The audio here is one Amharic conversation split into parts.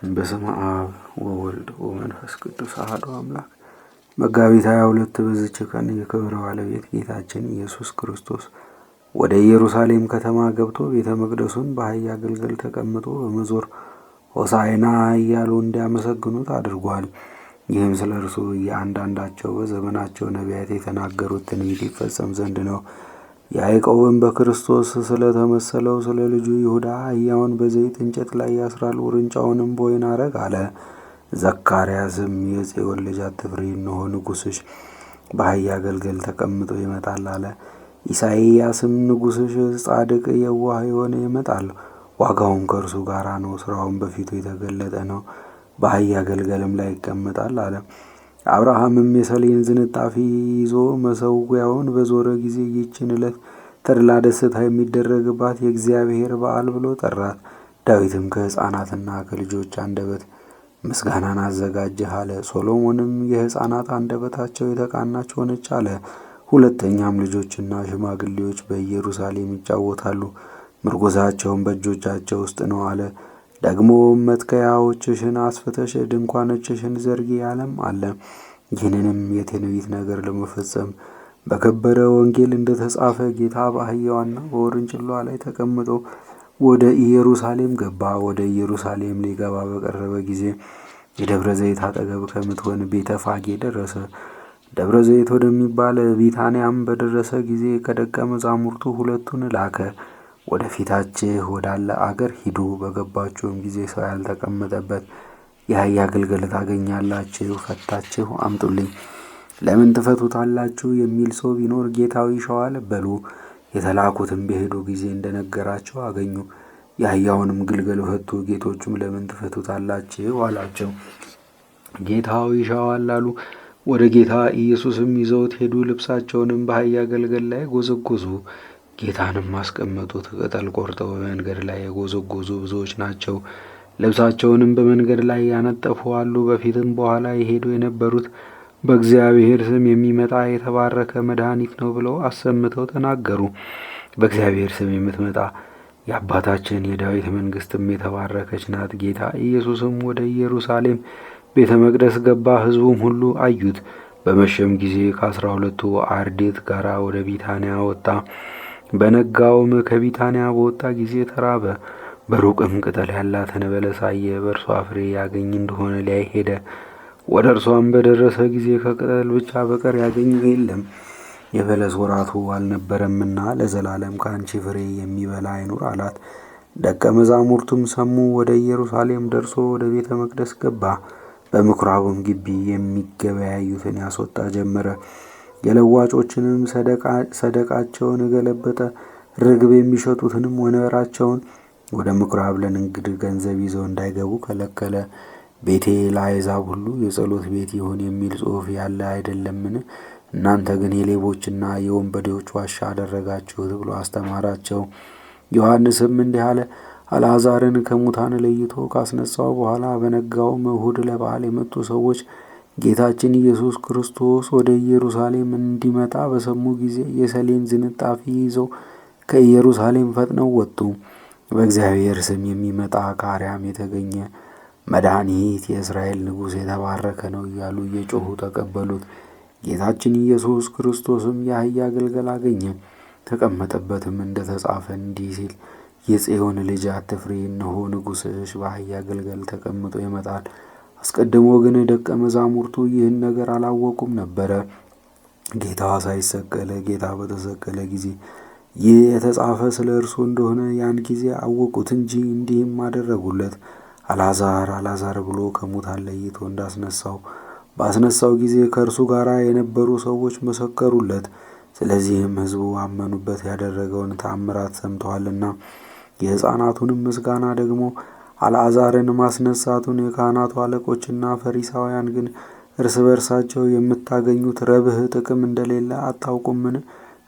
በስመ አብ ወወልድ ወመንፈስ ቅዱስ አሐዱ አምላክ። መጋቢት 22 በዚች ቀን የክብር ባለቤት ጌታችን ኢየሱስ ክርስቶስ ወደ ኢየሩሳሌም ከተማ ገብቶ ቤተ መቅደሱን በአህያ ግልገል ተቀምጦ በመዞር ሆሳዕና እያሉ እንዲያመሰግኑት አድርጓል። ይህም ስለ እርሱ እያንዳንዳቸው በዘመናቸው ነቢያት የተናገሩት ትንቢት ይፈጸም ዘንድ ነው። ያዕቆብም በክርስቶስ ስለተመሰለው ስለ ልጁ ይሁዳ አህያውን በዘይት እንጨት ላይ ያስራል፣ ውርንጫውንም በወይን አረግ አለ። ዘካርያስም የጽዮን ልጅ አትፍሪ፣ እነሆ ንጉሥሽ በአህያ ግልገል ተቀምጦ ይመጣል አለ። ኢሳይያስም ንጉሥሽ ጻድቅ የዋህ የሆነ ይመጣል፣ ዋጋውም ከእርሱ ጋር ነው፣ ሥራውም በፊቱ የተገለጠ ነው፣ በአህያ ግልገልም ላይ ይቀመጣል አለ። አብርሃምም የሰሌን ዝንጣፊ ይዞ መሠዊያውን በዞረ ጊዜ ይህችን ዕለት ተድላ ደስታ የሚደረግባት የእግዚአብሔር በዓል ብሎ ጠራት። ዳዊትም ከሕፃናትና ከልጆች አንደበት ምስጋናን አዘጋጀህ አለ። ሶሎሞንም የሕፃናት አንደበታቸው የተቃናች ሆነች አለ። ሁለተኛም ልጆችና ሽማግሌዎች በኢየሩሳሌም ይጫወታሉ፣ ምርኩዛቸውም በእጆቻቸው ውስጥ ነው አለ። ደግሞ መትከያዎችሽን አስፍተሽ ድንኳኖችሽን ዘርጊ ያለም አለ። ይህንንም የትንቢት ነገር ለመፈጸም በከበረ ወንጌል እንደተጻፈ ጌታ በአህያዋና በውርንጭላዋ ላይ ተቀምጦ ወደ ኢየሩሳሌም ገባ። ወደ ኢየሩሳሌም ሊገባ በቀረበ ጊዜ የደብረ ዘይት አጠገብ ከምትሆን ቤተ ፋጌ ደረሰ። ደብረ ዘይት ወደሚባል ቢታንያም በደረሰ ጊዜ ከደቀ መዛሙርቱ ሁለቱን ላከ። ወደ ፊታችሁ ወዳለ አገር ሂዱ፣ በገባችሁም ጊዜ ሰው ያልተቀመጠበት የአህያ ግልገል ታገኛላችሁ፣ ፈታችሁ አምጡልኝ። ለምን ትፈቱታላችሁ የሚል ሰው ቢኖር ጌታው ይሻዋል በሉ። የተላኩትም በሄዱ ጊዜ እንደነገራቸው አገኙ። የአህያውንም ግልገል ፈቱ። ጌቶቹም ለምን ትፈቱታላችሁ አላቸው። ጌታው ይሻዋል አሉ። ወደ ጌታ ኢየሱስም ይዘውት ሄዱ። ልብሳቸውንም በአህያ ግልገል ላይ ጎዘጎዙ። ጌታንም አስቀመጡት። ቅጠል ቆርጠው በመንገድ ላይ የጎዘጎዙ ብዙዎች ናቸው። ልብሳቸውንም በመንገድ ላይ ያነጠፉ አሉ። በፊትም በኋላ የሄዱ የነበሩት በእግዚአብሔር ስም የሚመጣ የተባረከ መድኃኒት ነው ብለው አሰምተው ተናገሩ። በእግዚአብሔር ስም የምትመጣ የአባታችን የዳዊት መንግሥትም የተባረከች ናት። ጌታ ኢየሱስም ወደ ኢየሩሳሌም ቤተ መቅደስ ገባ። ሕዝቡም ሁሉ አዩት። በመሸም ጊዜ ከ12ቱ አርድእት ጋር ወደ ቢታንያ ወጣ። በነጋውም ከቢታንያ በወጣ ጊዜ ተራበ። በሩቅም ቅጠል ያላትን በለስ አየ፣ በእርሷ ፍሬ ያገኝ እንደሆነ ሊያይ ሄደ። ወደ እርሷም በደረሰ ጊዜ ከቅጠል ብቻ በቀር ያገኘው የለም፣ የበለስ ወራቱ አልነበረምና ለዘላለም ከአንቺ ፍሬ የሚበላ አይኑር አላት። ደቀ መዛሙርቱም ሰሙ። ወደ ኢየሩሳሌም ደርሶ ወደ ቤተ መቅደስ ገባ። በምኵራቡም ግቢ የሚገበያዩትን ያስወጣ ጀመረ። የለዋጮችንም ሰደቃቸውን ገለበጠ። ርግብ የሚሸጡትንም ወንበራቸውን ወደ ምኵራብ ለንግድ ገንዘብ ይዘው እንዳይገቡ ከለከለ። ቤቴ ለአሕዛብ ሁሉ የጸሎት ቤት ይሁን የሚል ጽሑፍ ያለ አይደለምን? እናንተ ግን የሌቦችና የወንበዴዎች ዋሻ አደረጋችሁት ብሎ አስተማራቸው። ዮሐንስም እንዲህ አለ። አልዓዛርን ከሙታን ለይቶ ካስነሳው በኋላ በነጋውም እሁድ ለበዓል የመጡ ሰዎች ጌታችን ኢየሱስ ክርስቶስ ወደ ኢየሩሳሌም እንዲመጣ በሰሙ ጊዜ የሰሌን ዝንጣፊ ይዘው ከኢየሩሳሌም ፈጥነው ወጡ። በእግዚአብሔር ስም የሚመጣ ከአርያም የተገኘ መድኃኒት የእስራኤል ንጉሥ የተባረከ ነው እያሉ እየጮኹ ተቀበሉት። ጌታችን ኢየሱስ ክርስቶስም የአህያ ግልገል አገኘ፣ ተቀመጠበትም። እንደተጻፈ እንዲህ ሲል የጽዮን ልጅ አትፍሪ፣ እነሆ ንጉሥሽ በአህያ ግልገል ተቀምጦ ይመጣል። አስቀድሞ ግን ደቀ መዛሙርቱ ይህን ነገር አላወቁም ነበረ። ጌታ በተሰቀለ ጊዜ ይህ የተጻፈ ስለ እርሱ እንደሆነ ያን ጊዜ አወቁት እንጂ እንዲህም አደረጉለት። አልዓዛር ብሎ ከሙታን ለይቶ እንዳስነሳው ባስነሳው ጊዜ ከእርሱ ጋር የነበሩ ሰዎች መሰከሩለት። ስለዚህም ሕዝቡ አመኑበት፣ ያደረገውን ተአምራት ሰምተዋልና። የሕፃናቱንም ምስጋና ደግሞ አልዓዛርን ማስነሳቱን የካህናቱ አለቆችና ፈሪሳውያን ግን እርስ በርሳቸው የምታገኙት ረብህ ጥቅም እንደሌለ አታውቁምን?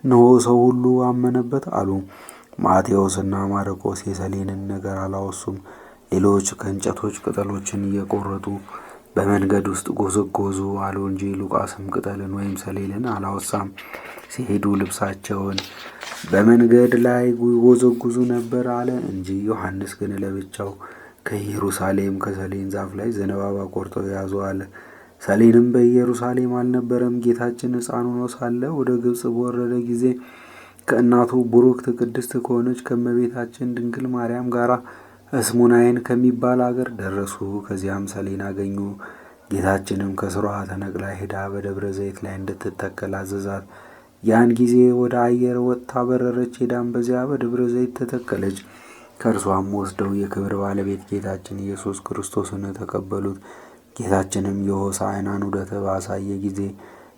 እነሆ ሰው ሁሉ አመነበት አሉ። ማቴዎስና ማርቆስ የሰሌንን ነገር አላወሱም። ሌሎች ከእንጨቶች ቅጠሎችን እየቆረጡ በመንገድ ውስጥ ጎዘጎዙ አሉ እንጂ ሉቃስም ቅጠልን ወይም ሰሌንን አላወሳም። ሲሄዱ ልብሳቸውን በመንገድ ላይ ጎዘጉዙ ነበር አለ እንጂ። ዮሐንስ ግን ለብቻው ከኢየሩሳሌም ከሰሌን ዛፍ ላይ ዘንባባ ቆርጠው ያዙ አለ። ሰሌንም በኢየሩሳሌም አልነበረም። ጌታችን ሕፃን ሆኖ ሳለ ወደ ግብፅ በወረደ ጊዜ ከእናቱ ቡሩክት ቅድስት ከሆነች ከእመቤታችን ድንግል ማርያም ጋር እስሙናይን ከሚባል አገር ደረሱ። ከዚያም ሰሌን አገኙ። ጌታችንም ከስሯ ተነቅላ ሄዳ በደብረ ዘይት ላይ እንድትተከል አዘዛት። ያን ጊዜ ወደ አየር ወጥታ በረረች። ሄዳም በዚያ በደብረ ዘይት ተተከለች። ከእርሷም ወስደው የክብር ባለቤት ጌታችን ኢየሱስ ክርስቶስን ተቀበሉት። ጌታችንም የሆሳዕናን ውደት ባሳየ ጊዜ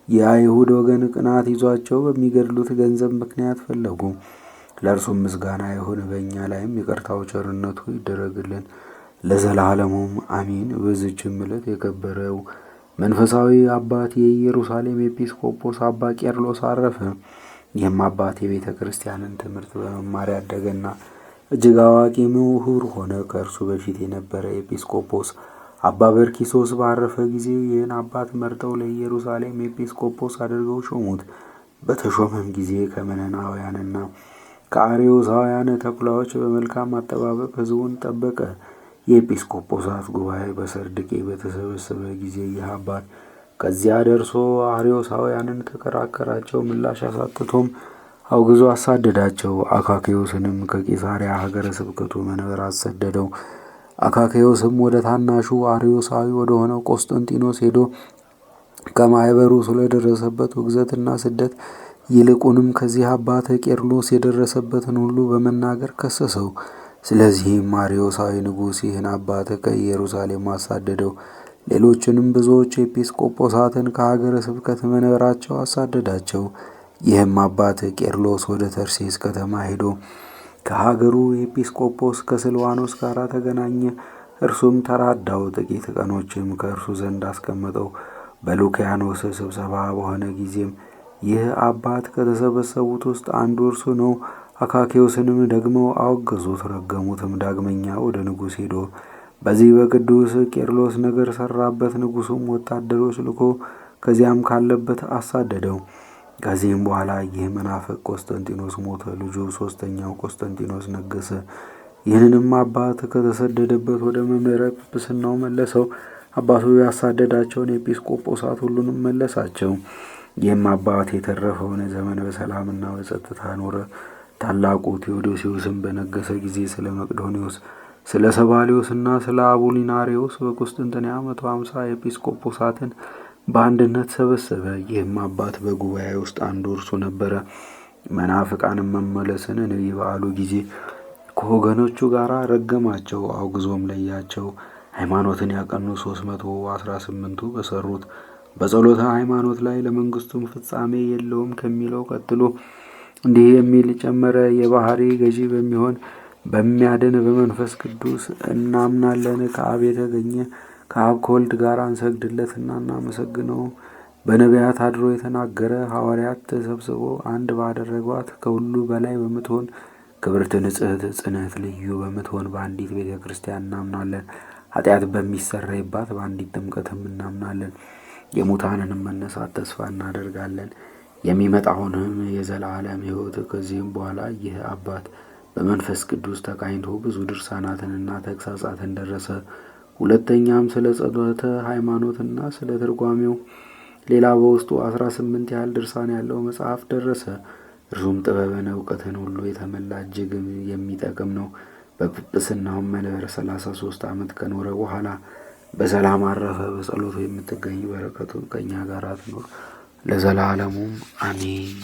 የአይሁድ ወገን ቅናት ይዟቸው በሚገድሉት ገንዘብ ምክንያት ፈለጉ። ለእርሱም ምስጋና ይሁን፣ በእኛ ላይም ይቅርታው ቸርነቱ ይደረግልን ለዘላለሙም አሚን። በዚችም ዕለት የከበረው መንፈሳዊ አባት የኢየሩሳሌም ኤጲስቆጶስ አባ ቄርሎስ አረፈ። ይህም አባት የቤተ ክርስቲያንን ትምህርት በመማር ያደገና እጅግ አዋቂ ምሁር ሆነ። ከእርሱ በፊት የነበረ ኤጲስቆጶስ አባ በርኪሶስ ባረፈ ጊዜ ይህን አባት መርጠው ለኢየሩሳሌም ኤጲስቆጶስ አድርገው ሾሙት። በተሾመም ጊዜ ከመነናውያንና ከአርዮሳውያን ተኩላዎች በመልካም አጠባበቅ ሕዝቡን ጠበቀ። የኤጲስቆጶሳት ጉባኤ በሰርድቄ በተሰበሰበ ጊዜ ይህ አባት ከዚያ ደርሶ አርዮሳውያንን ተከራከራቸው። ምላሽ አሳጥቶም አውግዞ አሳደዳቸው። አካክዮስንም ከቂሳሪያ ሀገረ ስብከቱ መንበር አሰደደው። አካክዮስም ወደ ታናሹ አርዮሳዊ ወደ ሆነው ቆስጠንጢኖስ ሄዶ ከማኅበሩ ስለደረሰበት ውግዘትና ስደት ይልቁንም ከዚህ አባት ቄርሎስ የደረሰበትን ሁሉ በመናገር ከሰሰው። ስለዚህም አርዮሳዊ ንጉሥ ይህን አባት ከኢየሩሳሌም አሳደደው። ሌሎችንም ብዙዎች ኤጲስቆጶሳትን ከሀገረ ስብከት መንበራቸው አሳደዳቸው። ይህም አባት ቄርሎስ ወደ ተርሴስ ከተማ ሄዶ ከሀገሩ ኤጲስቆጶስ ከስልዋኖስ ጋር ተገናኘ። እርሱም ተራዳው። ጥቂት ቀኖችም ከእርሱ ዘንድ አስቀመጠው። በሉኪያኖስ ስብሰባ በሆነ ጊዜም ይህ አባት ከተሰበሰቡት ውስጥ አንዱ እርሱ ነው። አካክዮስንም ደግሞ አወገዙት፣ ረገሙትም። ዳግመኛ ወደ ንጉሥ ሄዶ በዚህ በቅዱስ ቄርሎስ ነገር ሰራበት። ንጉሡም ወታደሮች ልኮ ከዚያም ካለበት አሳደደው። ከዚህም በኋላ ይህ መናፍቅ ቆስጠንጢኖስ ሞተ። ልጁ ሦስተኛው ቆስጠንጢኖስ ነገሰ። ይህንንም አባት ከተሰደደበት ወደ መንበረ ጵጵስናው መለሰው። አባቱ ያሳደዳቸውን ኤጲስቆጶሳት ሁሉንም መለሳቸው። ይህም አባት የተረፈውን ዘመን በሰላምና በጸጥታ ኖረ። ታላቁ ቴዎዶሲዮስም በነገሰ ጊዜ ስለ መቅዶኒዎስ፣ ስለ ሰባሊዮስና ስለ አቡሊናሪዎስ በቁስጥንጥንያ 150 ኤጲስቆጶሳትን በአንድነት ሰበሰበ። ይህም አባት በጉባኤ ውስጥ አንዱ እርሱ ነበረ። መናፍቃንም መመለስን እንቢ ባሉ ጊዜ ከወገኖቹ ጋር ረገማቸው፣ አውግዞም ለያቸው። ሃይማኖትን ያቀኑ 318ቱ በሰሩት በጸሎተ ሃይማኖት ላይ ለመንግስቱም ፍጻሜ የለውም ከሚለው ቀጥሎ እንዲህ የሚል ጨመረ። የባህሪ ገዢ በሚሆን በሚያድን በመንፈስ ቅዱስ እናምናለን። ከአብ የተገኘ ከአብ ከወልድ ጋር እንሰግድለትና እናመሰግነው። በነቢያት አድሮ የተናገረ ሐዋርያት ተሰብስበው አንድ ባደረጓት ከሁሉ በላይ በምትሆን ክብርት ንጽሕት ጽንዕት ልዩ በምትሆን በአንዲት ቤተ ክርስቲያን እናምናለን። ኃጢአት በሚሰረይባት በአንዲት ጥምቀትም እናምናለን። የሙታንንም መነሳት ተስፋ እናደርጋለን፣ የሚመጣውንም የዘላለም ሕይወት። ከዚህም በኋላ ይህ አባት በመንፈስ ቅዱስ ተቃኝቶ ብዙ ድርሳናትንና ተግሳጻትን ደረሰ። ሁለተኛም ስለ ጸሎተ ሃይማኖትና ስለ ትርጓሜው ሌላ በውስጡ 18 ያህል ድርሳን ያለው መጽሐፍ ደረሰ። እርሱም ጥበብን እውቀትን ሁሉ የተመላ እጅግም የሚጠቅም ነው። በጵጵስናውም መንበር 33 ዓመት ከኖረ በኋላ በሰላም አረፈ። በጸሎቱ የምትገኝ በረከቱ ከእኛ ጋር ትኖር ለዘላለሙም አሜን።